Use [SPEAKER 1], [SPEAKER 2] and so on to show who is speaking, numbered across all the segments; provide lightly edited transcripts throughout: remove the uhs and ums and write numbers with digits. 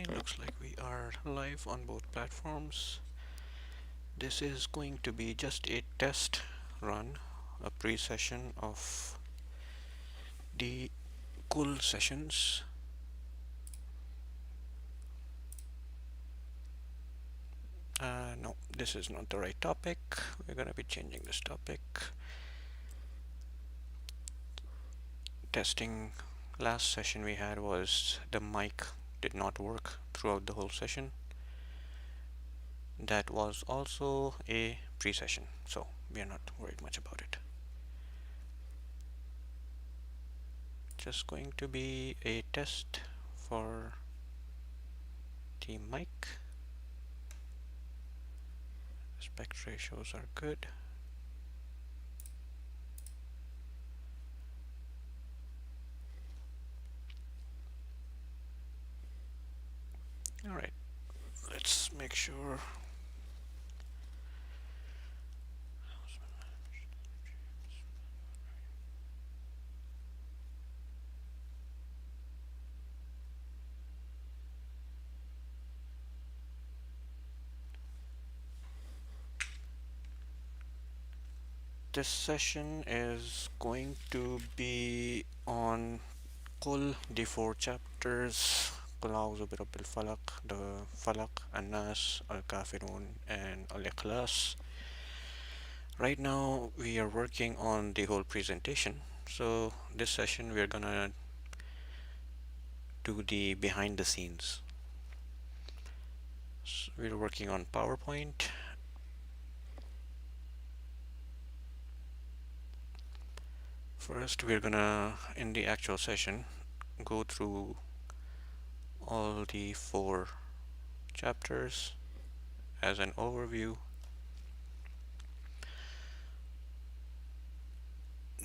[SPEAKER 1] Okay, looks like we are live on both platforms. This is going to be just a test run, a pre-session of the QUL sessions. No, this is not the right topic. We're going to be changing this topic. Testing last session we had was the mic did not work throughout the whole session. That was also a pre-session, so we are not worried much about it. Just going to be a test for the mic. Aspect ratios are good. All right, let's make sure. This session is going to be on QUL, the 4 chapters. قل أعوذ برب الفلق, the Falaq, Naas, Kafiroon, and Ikhlaas. Right now we are working on the whole presentation. So this session we are gonna do the behind the scenes. So we're working on PowerPoint. First, we're gonna, in the actual session, go through all the 4 chapters as an overview.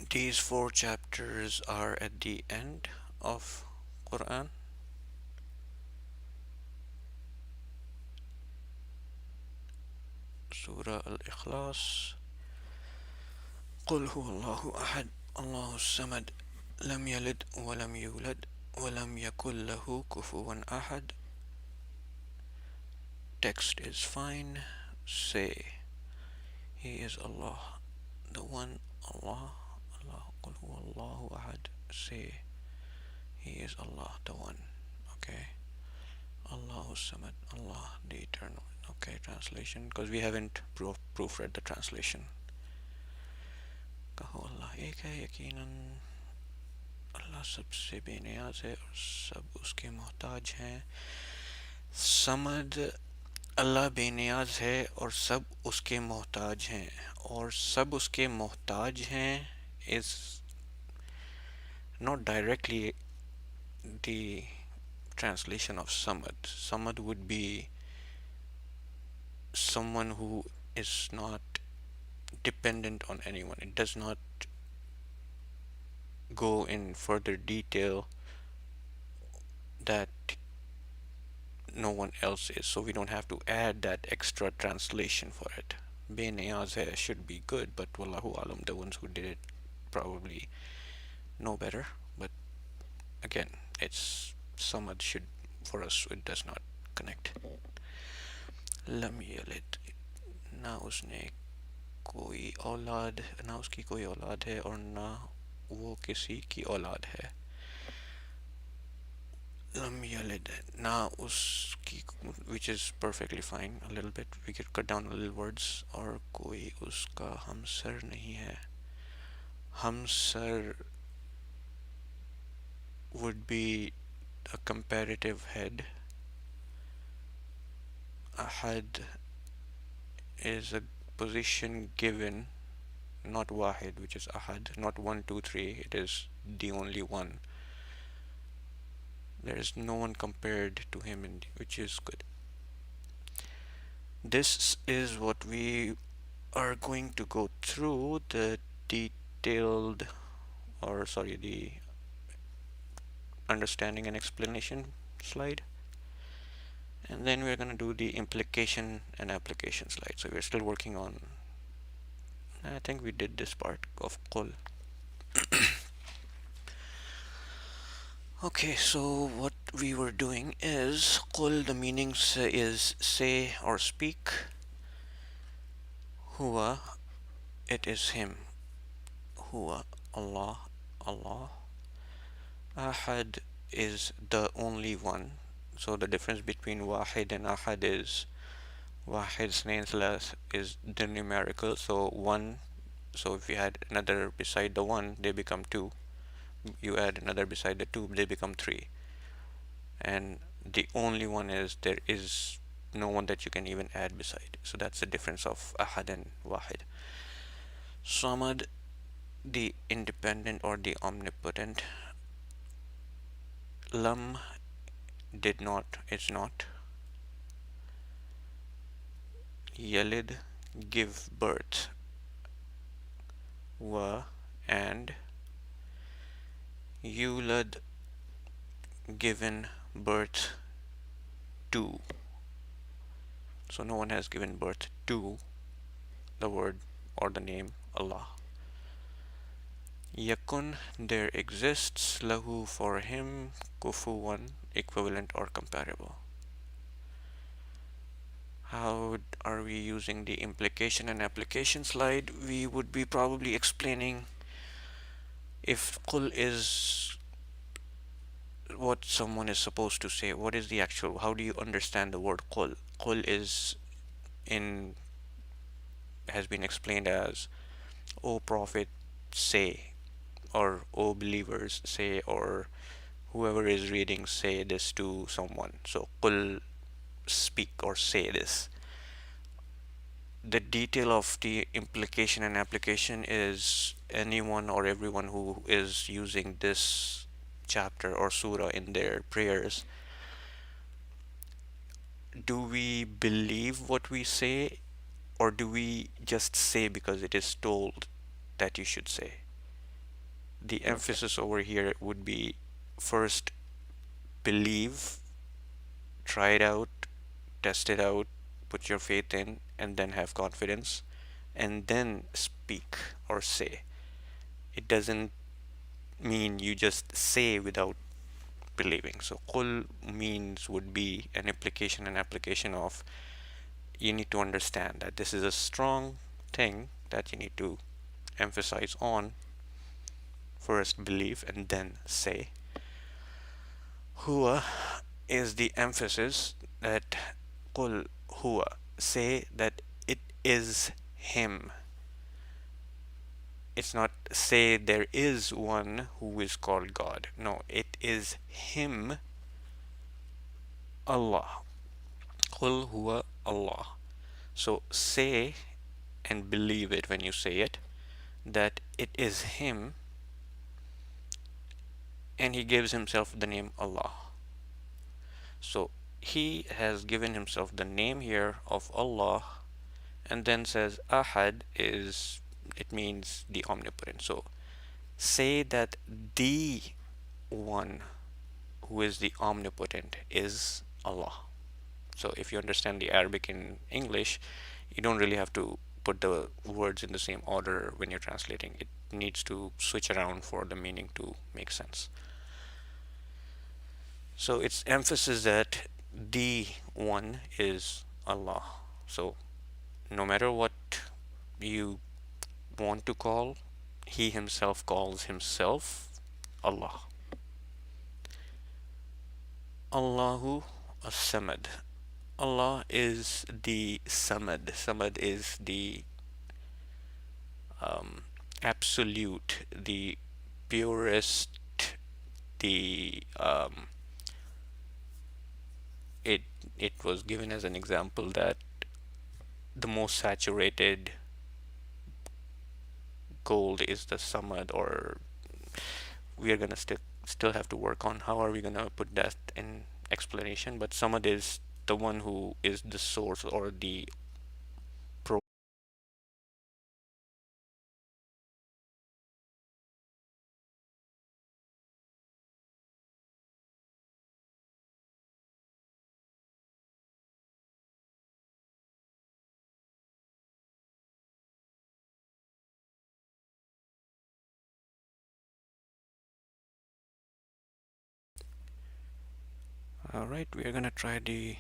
[SPEAKER 1] These 4 chapters are at the end of Quran. Surah Al-Ikhlas. قل هو الله أحد الله الصمد لم يلد ولم يولد ولم يكن له كفوا أحد. Text is fine. Say, He is Allah, the one Allah. Allah, قل هو الله أحد. Say, He is Allah, the one. Okay. Allahu Samad, Allah, the eternal. Okay, translation, because we haven't proofread the translation. कहो अल्लाह एक है यकीनन अल्लाह सबसे बेनियाज है और सब उसके मोहताज हैं. समद, अल्लाह बेनियाज है और सब उसके मोहताज हैं. और सब उसके मोहताज हैं is not directly the translation of Samad. Samad would be someone who is not dependent on anyone. It does not go in further detail that no one else is, so we don't have to add that extra translation for it. Benayaz hai should be good, but wallahu alam, the ones who did it probably know better. But again, it's Samad should, for us it does not connect. Lam yalid, ना उसने कोई औलाद, ना उसकी कोई औलाद है और ना वो किसी की औलाद है. Lam yalid, ना उसकी, which is perfectly fine. A little bit, we could cut down a little words. और कोई उसका हमसर नहीं है. Hamsar would be a comparative head. Ahad is a position given, not wahid, which is ahad, not 1, 2, 3. It is the only one. There is no one compared to him, which is good. This is what we are going to go through, the detailed, or sorry, the understanding and explanation slide. And then we're going to do the implication and application slide. So we're still working on, I think we did this part of QUL. Okay, so what we were doing is qul, the meaning is say or speak. Huwa, it is him. Huwa, Allah, Allah. Ahad is the only one. So the difference between wahid and ahad is wahid's name is the numerical, so one. So if you add another beside the one, they become two. You add another beside the two, they become three. And the only one is there is no one that you can even add beside. So that's the difference of ahad and wahid. Samad, the independent or the omnipotent. Lam, did not, is not. Yalid, give birth. Wa, and. Yulad, given birth to. So no one has given birth to the word or the name Allah. Yakun, there exists, lahu, for him, kufuwan, equivalent or comparable. How are we using the implication and application slide? We would be probably explaining if qul is what someone is supposed to say, what is the actual, how do you understand the word qul? Qul is in has been explained as, O Prophet, say, or O believers, say, or whoever is reading, say this to someone. So qul, speak or say this. The detail of the implication and application is anyone or everyone who is using this chapter or surah in their prayers. Do we believe what we say, or do we just say because it is told that you should say? The emphasis over here would be first believe, try it out, test it out, put your faith in, and then have confidence, and then speak or say. It doesn't mean you just say without believing. So qul means would be an implication and application of, you need to understand that this is a strong thing that you need to emphasize on. First believe and then say. Huwa is the emphasis that qul huwa, say that it is him. It's not say there is one who is called God. No, it is him, Allah. Qul huwa Allah. So say and believe it when you say it, that it is him, and he gives himself the name Allah. So he has given himself the name here of Allah, and then says Ahad is, it means the omnipotent. So say that the one who is the omnipotent is Allah. So if you understand the Arabic in English, you don't really have to put the words in the same order when you're translating. It needs to switch around for the meaning to make sense. So it's emphasis that the one is Allah. So no matter what you want to call, he himself calls himself Allah. Allahu as-Samad. Allah is the Samad. Samad is the absolute, the purest, the it it was given as an example that the most saturated gold is the Samad, or we are gonna still have to work on how are we gonna put that in explanation. But Samad is the one who is the source or the Alright, we are gonna try the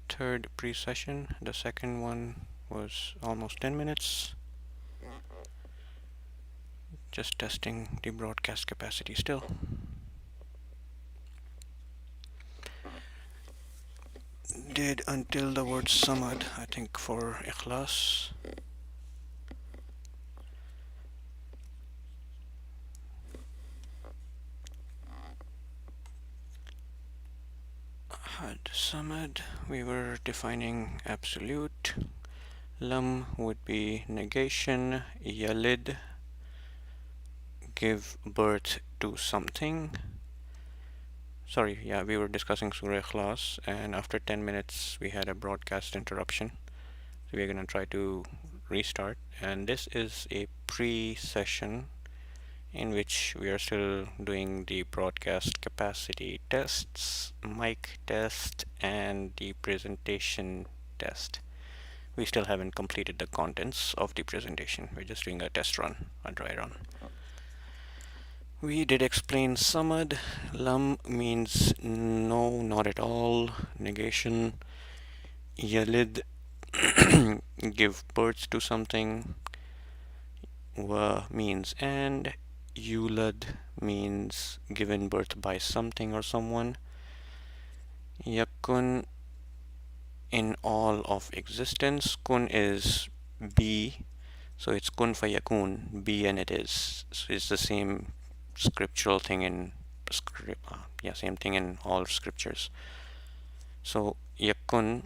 [SPEAKER 1] third pre-session. The second one was almost 10 minutes. Just testing the broadcast capacity still. Did until the word samad, I think, for Ikhlaas. Had samad, we were defining absolute. Lam would be negation. Yalid, give birth to something. Sorry, yeah, we were discussing Surah Ikhlas, and after 10 minutes we had a broadcast interruption. So we're gonna try to restart, and this is a pre-session in which we are still doing the broadcast capacity tests, mic test, and the presentation test. We still haven't completed the contents of the presentation. We're just doing a test run, a dry run. We did explain samad. Lam means no, not at all, negation. Yalid, give birth to something. Wa means and. Yulad means given birth by something or someone. Yakun, in all of existence. Kun is be, so it's kun fayakun, be and it is. So it's the same scriptural thing in same thing in all scriptures. So yakun,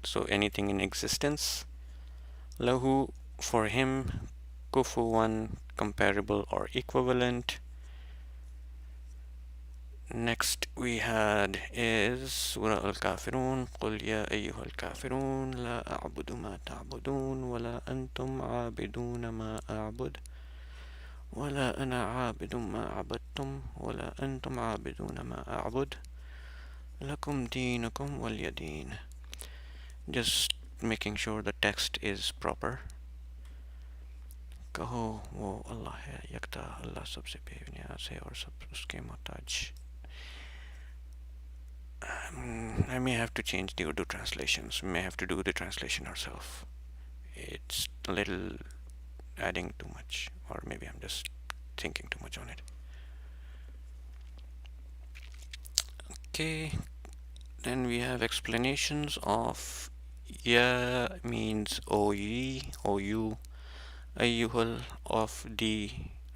[SPEAKER 1] so anything in existence. Lahu, for him. Kufuwan, comparable or equivalent. Next we had is Surah Al-Kafiroon. قل يا أيها الكافرون لا أعبد ما تعبدون ولا أنتم عابدون ما أعبد ولا أنا عابد ما عبدتم ولا أنتم عابدون ما أعبد لكم دينكم ولي دين. Just making sure the text is proper. कहो वो अल्लाह है यकता अल्लाह सबसे बेनियाज़ है और सब उसके मोहताज. I may have to change the Urdu translations. We may have to do the translation ourselves. It's a little adding too much, or maybe I'm just thinking too much on it. Okay, then we have explanations of ya means o ye, o you, ayyuhal of the,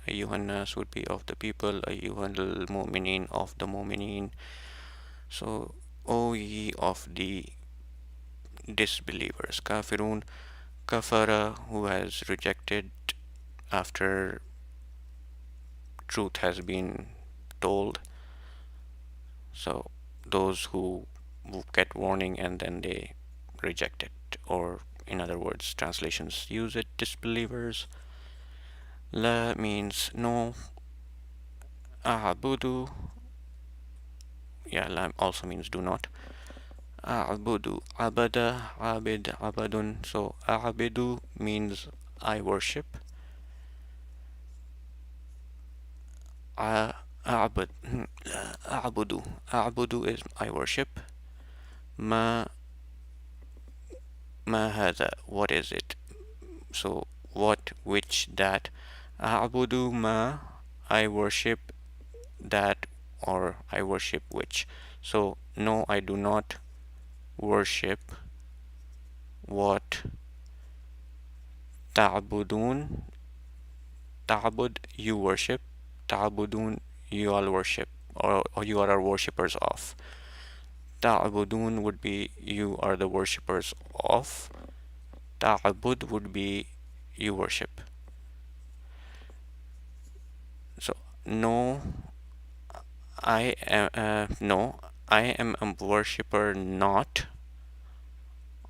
[SPEAKER 1] ayyuhan nas would be of the people, ayyuhal mu'minin of the mu'minin. So, O ye of the disbelievers. Kafiroon, kafara, who has rejected after truth has been told. So, those who get warning and then they reject it, or in other words, translations use it, disbelievers. La means no. A'budu, yeah, la also means do not. A'budu, abada, abid, abadun. So a'budu means I worship. A'bud, a'budu, a'budu is I worship. Ma hada, what is it? So what, which, that. A'budu ma, I worship that, or I worship which. So no, I do not worship what. Ta'budun, ta'bud, you worship. Ta'budun, you all worship, or you are worshippers of. Ta'budun would be you are the worshippers of. Ta'bud would be you worship. So no, I am a worshipper not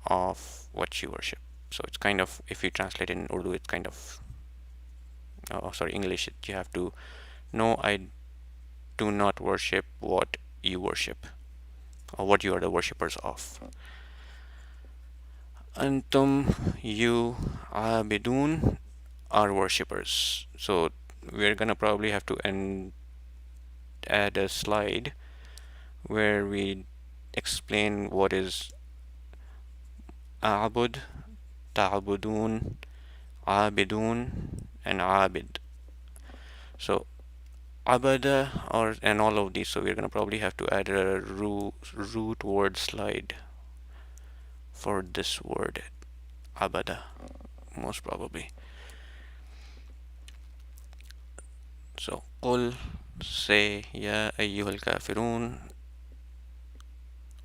[SPEAKER 1] of what you worship. So it's kind of, if you translate it in Urdu, it's kind of, English, you have to, no, I do not worship what you worship, or what you are the worshippers of. Antum, you, abidun, are worshippers. So we're gonna probably have to add a slide where we explain what is a'bud, ta'budun, abidun, and abid. So abada or and all of these. So we're gonna probably have to add a root word slide for this word abada, most probably. So قل, say, Ya ayyuhal kafirun,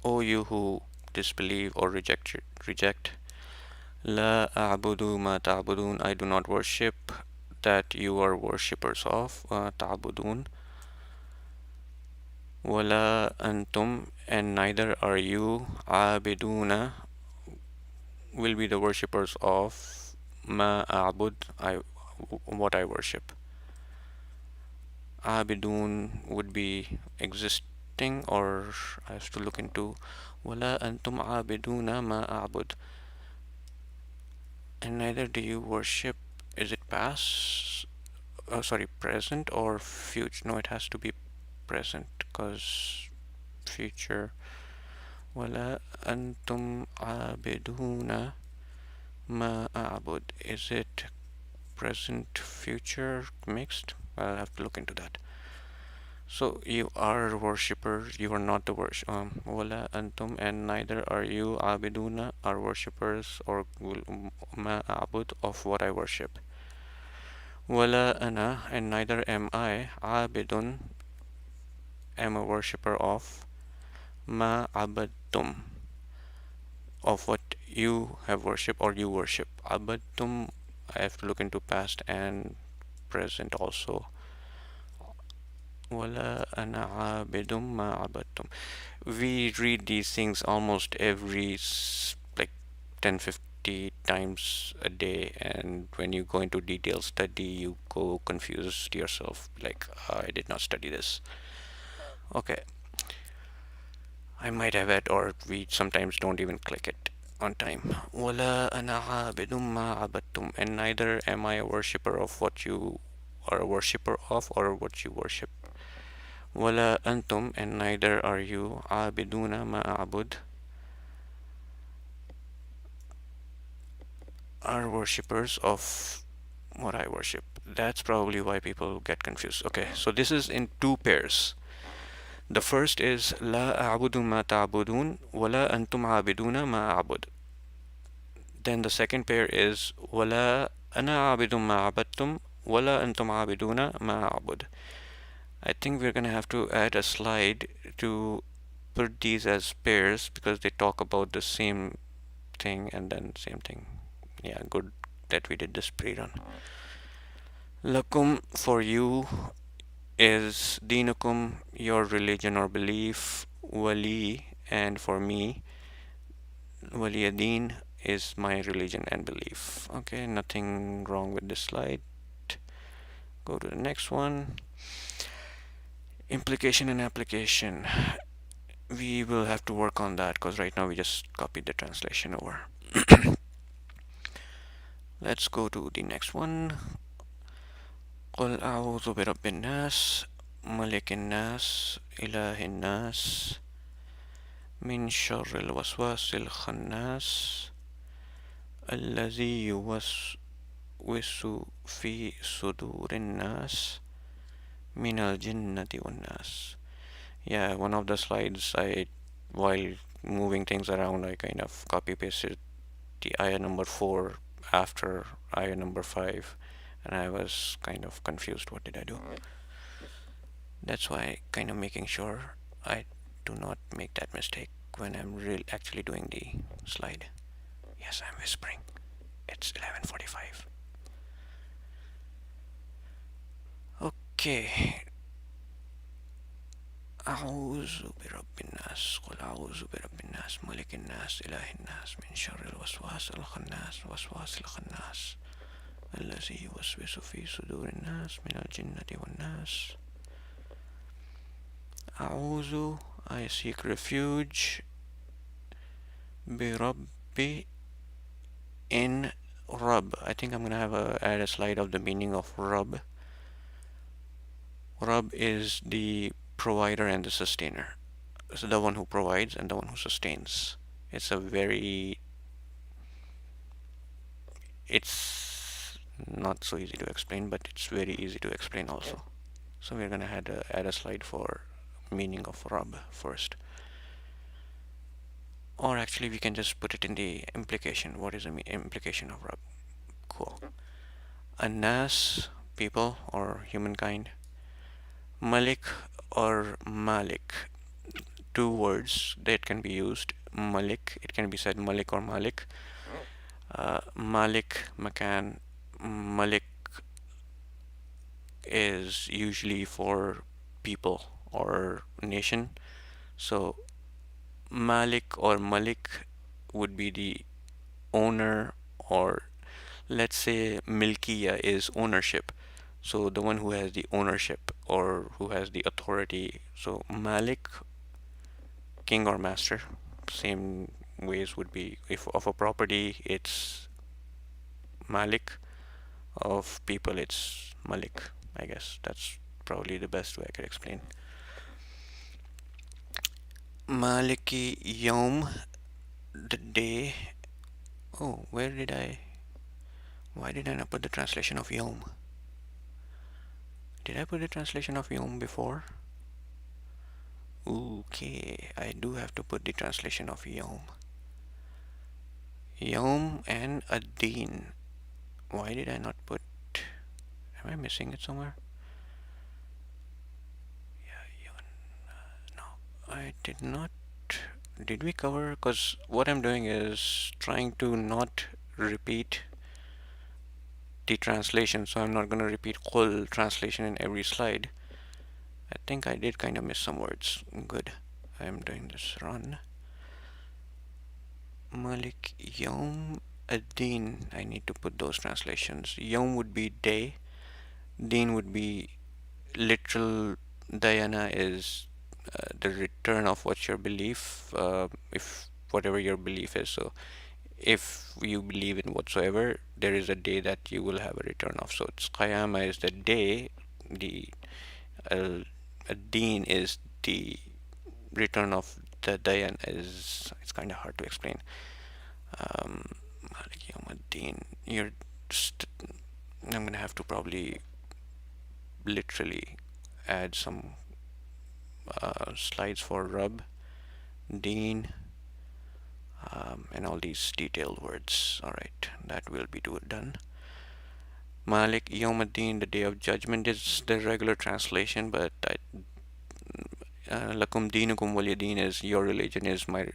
[SPEAKER 1] O you who disbelieve or reject. La a'budu ma ta'budun, I do not worship that you are worshippers of. Ta'budun. Wala antum, and neither are you. Abiduna will be the worshippers of. Ma a'bud, what I worship. Abidun would be existing, or I have to look into. Wala antum abiduna ma a'bud, and neither do you worship. Is it past? Sorry, present or future? No, it has to be present because future. Wala antum abiduna ma a'bud. Is it present, future, mixed? I'll have to look into that. So you are worshippers, you are not the worship. Wala antum, and neither are you. Abiduna are worshippers, or ma abud, of what I worship. Wala ana, and neither am I. Abidun, am a worshipper of. Ma abadtum, of what you have worshipped or you worship. Abadtum, I have to look into past and present also. Wala ana abidum ma abadtum. We read these things almost every like 10-50 times a day, and when you go into detailed study you go confused yourself, like I did not study this. Okay, I might have it, or we sometimes don't even click it on time. Wala ana abidum ma abadtum, and neither am I a worshipper of what you are a worshipper of or what you worship. Wala antum, and neither are you. Abiduna ma abud, are worshippers of what I worship. That's probably why people get confused. Okay, so this is in two pairs. The first is La a'budu ma ta'budun wala antum abiduna ma a'bud. Then the second pair is Wala ana abidum ma abadtum wala antum abiduna ma a'bud. I think we're gonna have to add a slide to put these as pairs because they talk about the same thing and then same thing. Yeah, good that we did this pre-run. Lakum, for you, is dinukum, your religion or belief. Wali, and for me, waliyadeen is my religion and belief. Okay, nothing wrong with this slide. Go to the next one. Implication and application. We will have to work on that because right now we just copied the translation over. Let's go to the next one. قل أعوذ برب الناس ملك الناس إله الناس من شر الوسواس الخناس الذي يوسوس في صدور الناس من الجنة والناس. Yeah, one of the slides while moving things around, I kind of copy pasted the ayah number 4 after ayah number 5, and I was kind of confused. What did I do? That's why kind of making sure I do not make that mistake when I'm actually doing the slide. Yes, I'm whispering. It's 11:45. Okay. أعوذ برب الناس قل أعوذ برب الناس ملك الناس إله الناس من شر الوسواس الخناس وسواس الخناس الذي يوسوس في صدور الناس من الجنة والناس. أعوذ, I seek refuge. بربي, in Rab. I think I'm gonna add a slide of the meaning of Rab. Rab is the provider and the sustainer. So the one who provides and the one who sustains. It's a very, it's not so easy to explain, but it's very easy to explain also. So we're gonna add a slide for meaning of Rab first. Or actually we can just put it in the implication. What is the implication of Rab? Cool. A Naas, people or humankind. Malik or Malik. Two words that can be used. Malik, it can be said Malik or Malik. Malik, Makan, Malik is usually for people or nation. So Malik or Malik would be the owner, or let's say Milkiya is ownership. So the one who has the ownership or who has the authority. So Malik, king or master. Same ways would be if of a property it's Malik, of people it's Malik. I guess that's probably the best way I could explain. Maliki Yom, the day. Oh, why did I not put the translation of Yom? Did I put the translation of Yom before? Okay, I do have to put the translation of Yom. Yom and Adin. Why did I not put? Am I missing it somewhere? Yeah, no, I did not. Did we cover? Because what I'm doing is trying to not repeat the translation, so I'm not going to repeat QUL translation in every slide. I think I did kind of miss some words. Good. I'm doing this run. Malik Yom Ad-Din. I need to put those translations. Yom would be day. Din would be literal. Dayana is the return of what your belief, if whatever your belief is. So if you believe in whatsoever, there is a day that you will have a return of. So it's Qiyamah is the day, the Ad-Din is the return of the Dayan. Is it's kind of hard to explain. Malik Yawmuddin. You're just, I'm gonna have to probably literally add some slides for Rub, Deen, and all these detailed words. Alright, that will be done. Malik Yawmuddin, the day of judgment, is the regular translation, but Lakum Deenukum Waliyadeen is your religion is my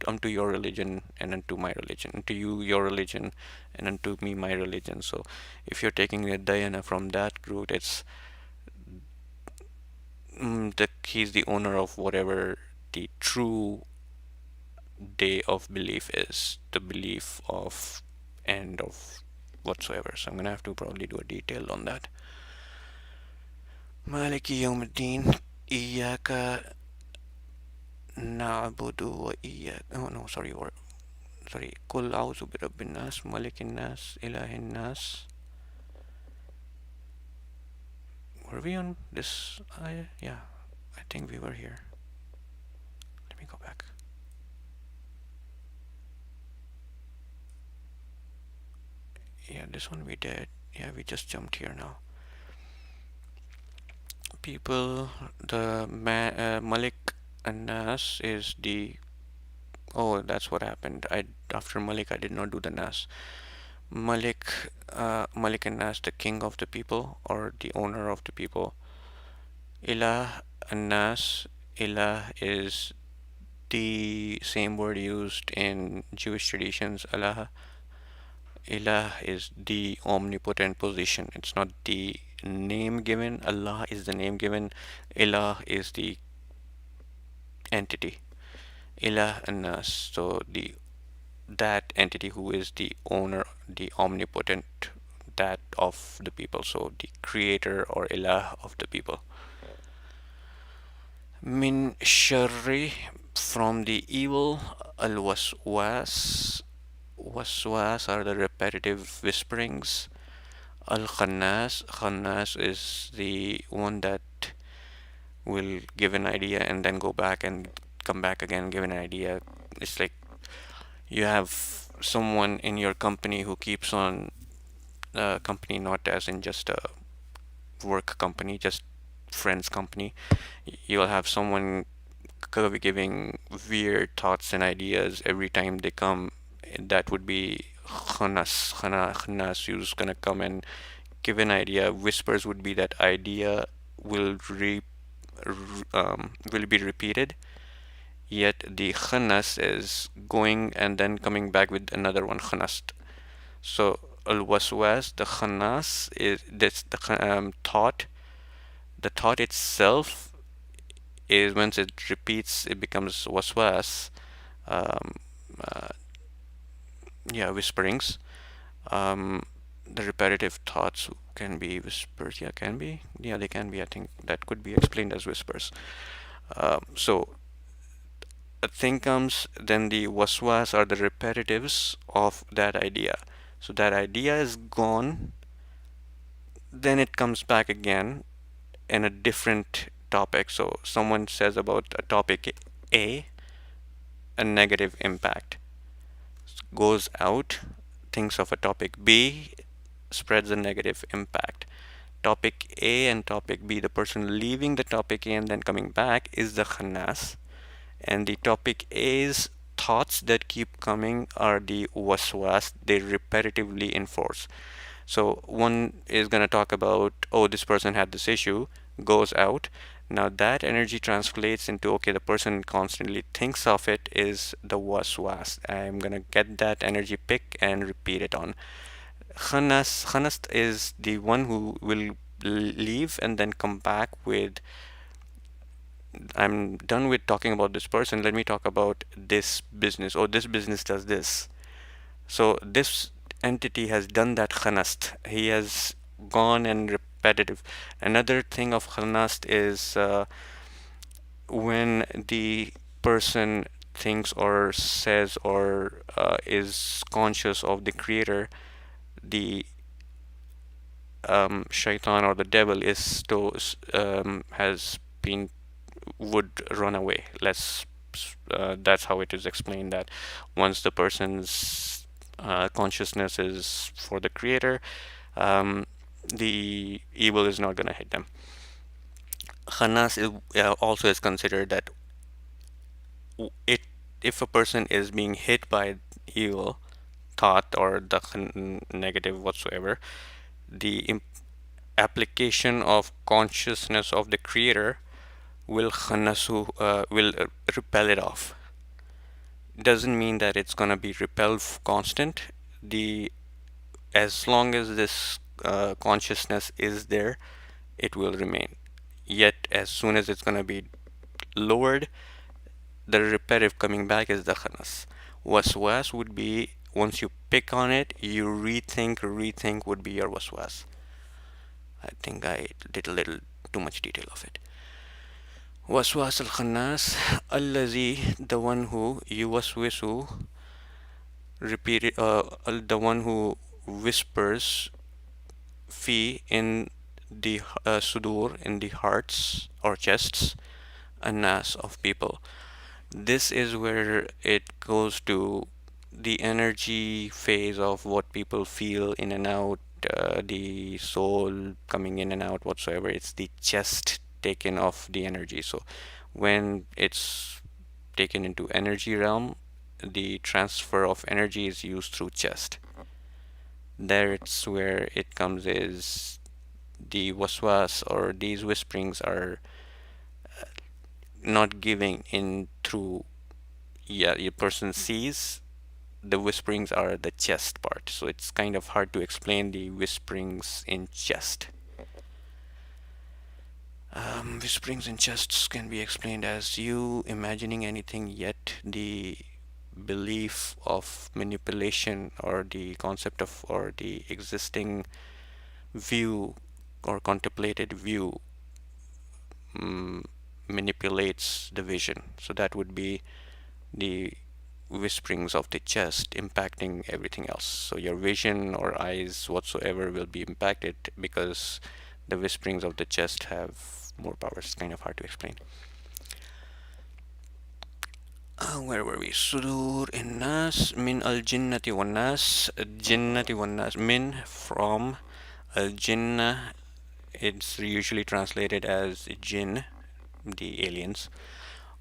[SPEAKER 1] unto your religion and unto my religion, unto you your religion and unto me my religion. So if you're taking the Dayana from that root, it's he's the owner of whatever the true day of belief is, the belief of end of whatsoever. So I'm gonna have to probably do a detail on that. Maliki Yawmuddin, Iyaka na'budu wa iyaka. Oh no, sorry, Qul a'udhu bi rabbin nas, malikin nas, ilahin nas. Were we on this? Yeah, I think we were here. Let me go back. Yeah, this one we did. Yeah, we just jumped here now. People, the Malik and Nas is the. Oh, that's what happened. After Malik, I did not do the Nas. Malik, Malik and Nas, the king of the people or the owner of the people. Ilah and Nas. Ilah is the same word used in Jewish traditions. Allah. Ilah is the omnipotent position. It's not the name given. Allah is the name given. Ilah is the entity. Ilah and Nas. So that entity who is the owner, the omnipotent, that of the people. So the creator or Ilah of the people. Min sharri, from the evil, al waswas. Waswas are the repetitive whisperings. Al Khannas. Khannas is the one that will give an idea and then go back and come back again, give an idea. It's like you have someone in your company who keeps on company, not as in just a work company, just friends company. You'll have someone giving weird thoughts and ideas every time they come. That would be khanas who's gonna come and give an idea. Whispers would be that idea will will be repeated, yet the khanas is going and then coming back with another one, khanast. So al waswas, the khanas is that's the thought. The thought itself is once it repeats, it becomes waswas. Um, uh, yeah, whisperings. Um, the repetitive thoughts can be whispers. Yeah, can be. Yeah, they can be. I think that could be explained as whispers. So a thing comes, then the waswas are the repetitives of that idea. So that idea is gone, then it comes back again in a different topic. So someone says about a topic a negative impact, goes out, thinks of a topic B, spreads a negative impact. Topic A and topic B, the person leaving the topic A and then coming back is the khannas, and the topic A's thoughts that keep coming are the waswas, they repetitively enforce. So one is going to talk about, oh, this person had this issue, goes out. Now that energy translates into, okay, the person constantly thinks of it is the waswas. I'm going to get that energy pick and repeat it on. Khanas is the one who will leave and then come back with, I'm done with talking about this person, let me talk about this business, or this business does this. So this entity has done that khanast. He has gone and repetitive. Another thing of khanast is when the person thinks or says or is conscious of the creator, the shaitan or the devil is to has been would run away. That's how it is explained, that once the person's consciousness is for the creator, um, the evil is not going to hit them. Khanas is, also is considered that it if a person is being hit by evil thought or the negative whatsoever, the application of consciousness of the creator will khanasu will repel it off. Doesn't mean that it's gonna be repelled constant. The As long as this consciousness is there, it will remain. Yet as soon as it's gonna be lowered, the repetitive coming back is the khanas. Waswas would be once you pick on it, you rethink would be your waswas. I think I did a little too much detail of it. Waswas al-khannas allazi, the one who yuwaswisu, repeated, the one who whispers, fi, in the sudur, in the hearts or chests, Naas, of people. This is where it goes to the energy phase of what people feel in and out, the soul coming in and out whatsoever. It's the chest taken off the energy. So when it's taken into energy realm, the transfer of energy is used through chest. There it's where it comes is the waswas, or these whisperings are not giving in through, yeah, your person sees. The whisperings are the chest part, so it's kind of hard to explain the whisperings in chest. Whisperings in chests can be explained as you imagining anything, yet the belief of manipulation or the concept of or the existing view or contemplated view manipulates the vision. So that would be the whisperings of the chest impacting everything else. So your vision or eyes whatsoever will be impacted because the whisperings of the chest have more power. It's kind of hard to explain. Where were we? Sudur in Nas min al jinnati wan nas. Jinnati wan nas. Min from al jinnah. It's usually translated as jinn, the aliens.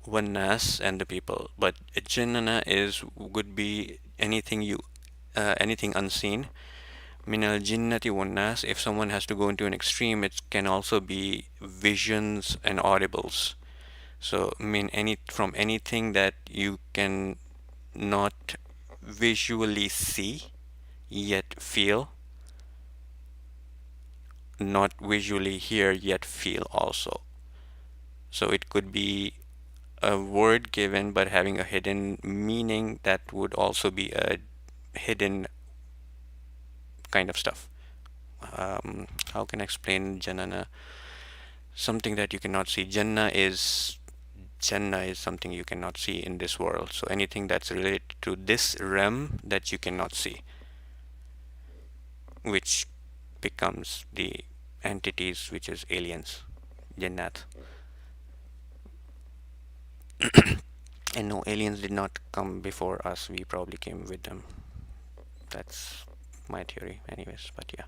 [SPEAKER 1] Wan nas, and the people. But jinnana is would be anything unseen. Min al jinnati wan nas. If someone has to go into an extreme, it can also be visions and audibles. So mean any from anything that you can not visually see yet feel, not visually hear yet feel also. So it could be a word given but having a hidden meaning, that would also be a hidden kind of stuff. How can I explain Janana? Something that you cannot see. Jannah is something you cannot see in this world. So anything that's related to this realm that you cannot see, which becomes the entities, which is aliens, Jannat. And no, aliens did not come before us. We probably came with them. That's my theory, anyways. But yeah.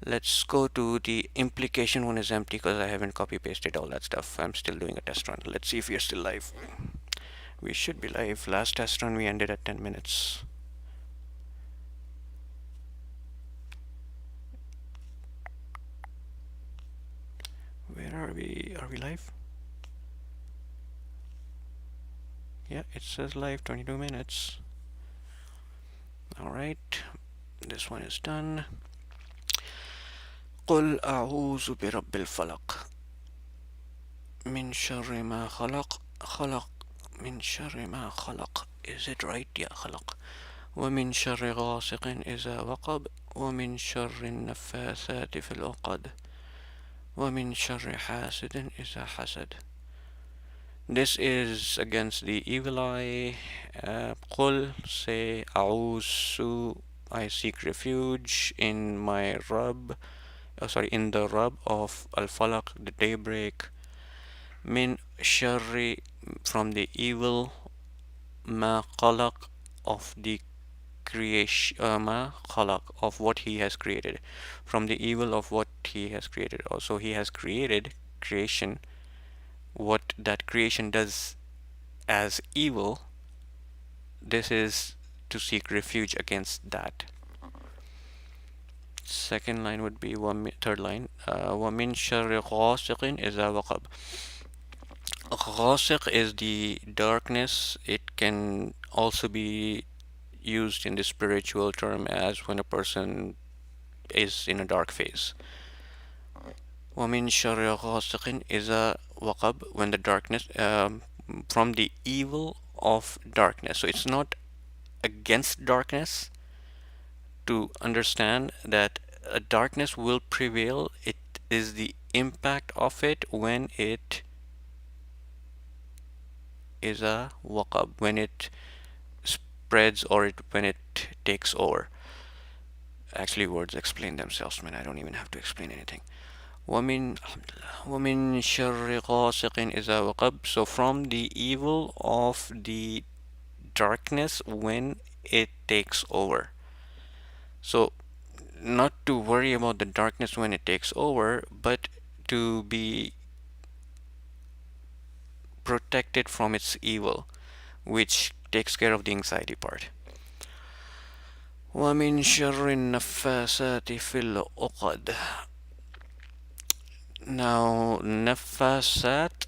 [SPEAKER 1] Let's go to the implication one is empty because I haven't copy pasted all that stuff. I'm still doing a test run. Let's see if we're still live. We should be live. Last test run we ended at 10 minutes. Where are we? Are we live? Yeah, it says live 22 minutes. Alright, this one is done. قل أعوذ برب الفلق من شر ما خلق من شر ما خلق. Is it right? Yeah, خلق. ومن شر غاسق إذا وقب ومن شر النفاثات في العقد ومن شر حاسد إذا حسد. This is against the evil eye. قل, say, أعوذ, I seek refuge in my Rabb, in the Rabb of Al-Falaq, the daybreak. Min sharri, from the evil, ma khalaq, of the creation, ma khalaq, of what he has created, from the evil of what he has created. Also, he has created creation. What that creation does as evil, this is to seek refuge against that. Second line would be third line. وَمِن شَرِّ غَاسِقٍ إِذَا وَقَبَ. Ghasiq is the darkness. It can also be used in the spiritual term as when a person is in a dark phase. وَمِن شَرِّ غَاسِقٍ إِذَا وَقَبَ, when the darkness, from the evil of darkness. So it's not against darkness. To understand that a darkness will prevail, it is the impact of it when it is a waqab, when it spreads or when it takes over. Actually, words explain themselves, man. I don't even have to explain anything. وَمِن شَرِّ غَاسِقٍ إِذَا وَقَبَ. So from the evil of the darkness when it takes over. So not to worry about the darkness when it takes over, but to be protected from its evil, which takes care of the anxiety part. وَمِن شَرِّ النَّفَّاسَاتِ فِي الْعُقَدِ. Now, nafasat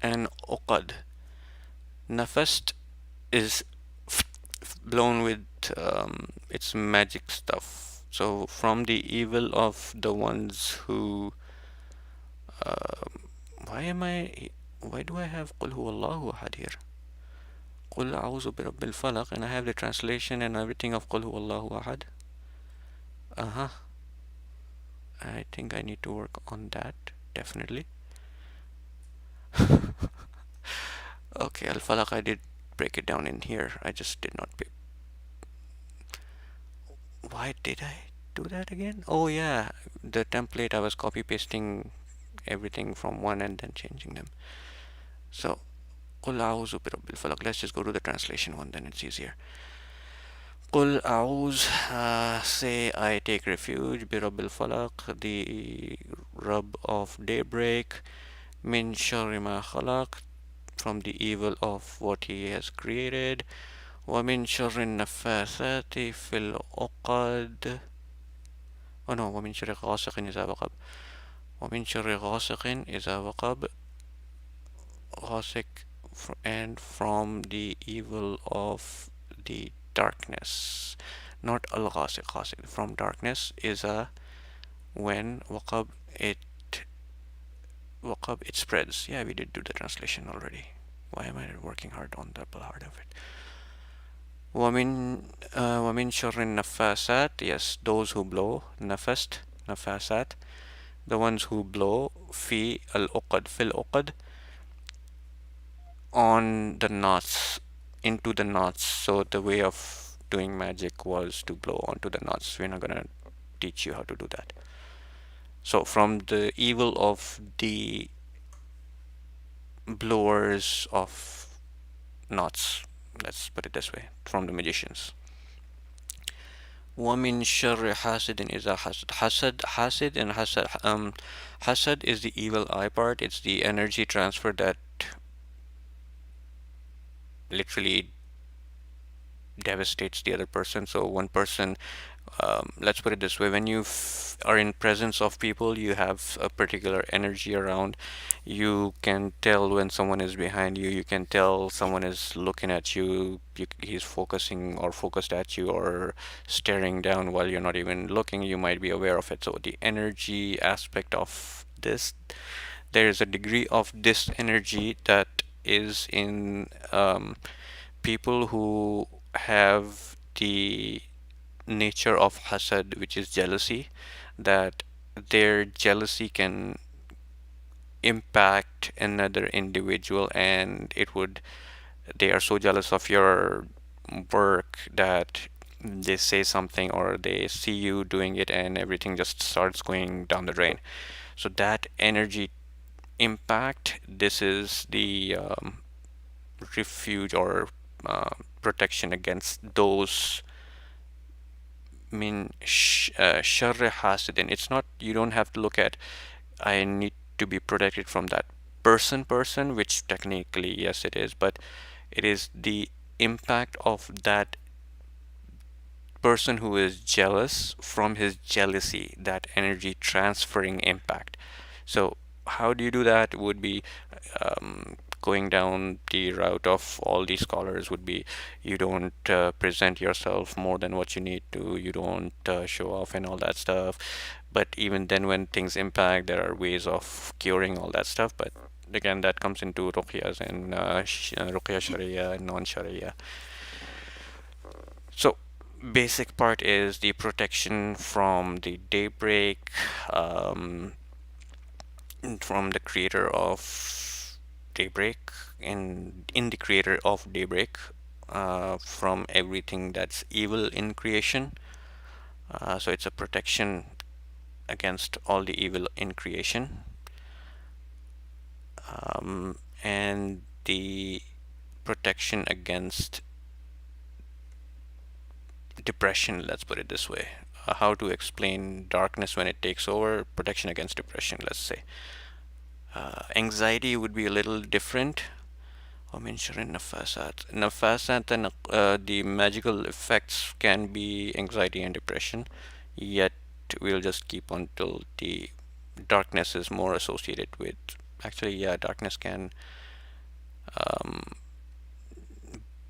[SPEAKER 1] and uqad. Nafast is blown with its magic stuff. So from the evil of the ones who why do I have قل هو الله أحد here? قل أعوذ برب الفلق, and I have the translation and everything of قل هو الله أحد. I think I need to work on that, definitely. Okay, Al-Falaq, I did break it down in here. I just did not pay. Why did I do that again? Oh yeah, the template, I was copy pasting everything from one and then changing them. So قل أعوذ برب الفلق. Let's just go to the translation one, then it's easier. قل أعوذ, say I take refuge, برب الفلق, the Rabb of daybreak, min sharri ma khalaq, from the evil of what he has created, ومن شر النفاثات في العقد. Oh no, ومن شر غاسق إذا وقب. ومن شر غاسق إذا وقب. غاسق, and from the evil of the darkness. Not al ghasiq, ghasiq. From darkness is a when waqab it spreads. Yeah, we did do the translation already. Why am I working hard on the part of it? ومن شر النفاسات, yes, those who blow, nafast, nafasat, the ones who blow في العقد, في العقد, on the knots, into the knots. So the way of doing magic was to blow onto the knots. We're not gonna teach you how to do that. So from the evil of the blowers of knots, let's put it this way, from the magicians. وَمِن شَرِّ حَاسِدٍ إِذَا حَسَدَ. Hasid and hasad. Hasad is the evil eye part. It's the energy transfer that literally devastates the other person. So one person, let's put it this way, when you are in presence of people, you have a particular energy around. You can tell when someone is behind you. You can tell someone is looking at you. He's focusing or focused at you or staring down while you're not even looking. You might be aware of it. So the energy aspect of this, there is a degree of this energy that is in people who have the nature of hasad, which is jealousy, that their jealousy can impact another individual, and they are so jealous of your work that they say something or they see you doing it and everything just starts going down the drain. So that energy impact, this is the refuge or protection against those min sharri hasidin. It's not, you don't have to look at I need to be protected from that person, which technically yes it is, but it is the impact of that person who is jealous from his jealousy, that energy transferring impact. So how do you do that would be going down the route of all these scholars would be you don't present yourself more than what you need to, you don't show off and all that stuff. But even then when things impact, there are ways of curing all that stuff. But again, that comes into ruqyas and ruqya sharia and non-sharia. So basic part is the protection from the daybreak, from the creator of daybreak, in the creator of daybreak, from everything that's evil in creation. So it's a protection against all the evil in creation, and the protection against depression, let's put it this way. How to explain darkness when it takes over, protection against depression, let's say. Anxiety would be a little different. ومن شر النفاسات. Nafasat and the magical effects can be anxiety and depression, yet we'll just keep on till the darkness is more associated with, actually yeah, darkness can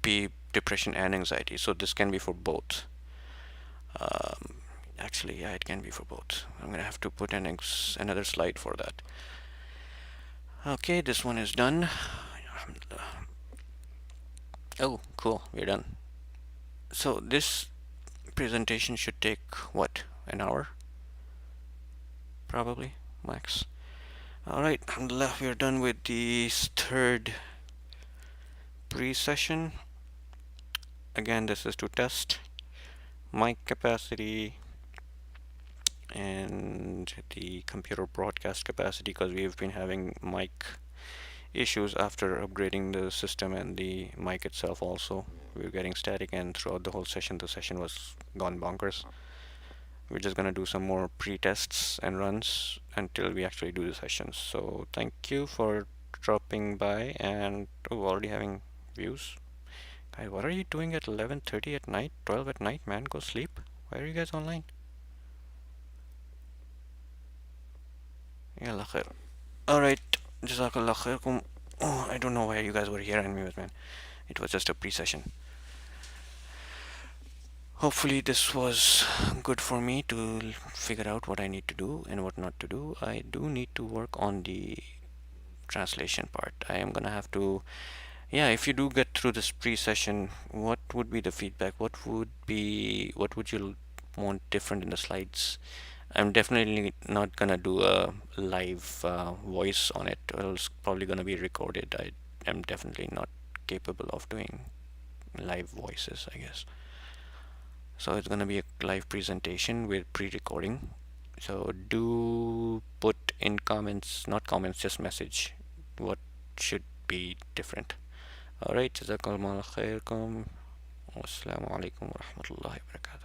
[SPEAKER 1] be depression and anxiety, so this can be for both. Actually yeah, it can be for both. I'm gonna have to put another slide for that. Okay, this one is done. Oh, cool, we're done. So this presentation should take what, an hour? Probably, max. Alright, alhamdulillah, we're done with the third pre-session. Again, this is to test mic capacity and the computer broadcast capacity, because we've been having mic issues after upgrading the system and the mic itself also. We were getting static, and throughout the whole session, the session was gone bonkers. We're just gonna do some more pre-tests and runs until we actually do the sessions. So thank you for dropping by, and already having views. Guys, what are you doing at 11:30 at night, 12 at night, man? Go sleep. Why are you guys online? Yalla khair. Alright, Jazakallah khairkum. Oh, I don't know why you guys were here anyways, man. It was just a pre-session. Hopefully this was good for me to figure out what I need to do and what not to do. I do need to work on the translation part. I am gonna have to, yeah, if you do get through this pre-session, what would be the feedback? What would you want different in the slides? I'm definitely not gonna do a live voice on it. It's probably gonna be recorded. I am definitely not capable of doing live voices, I guess. So it's gonna be a live presentation with pre-recording. So do put in comments, not comments, just message what should be different. Alright, jazakumullah khairkum. Wassalamu alaikum wa rahmatullahi wa barakatuh.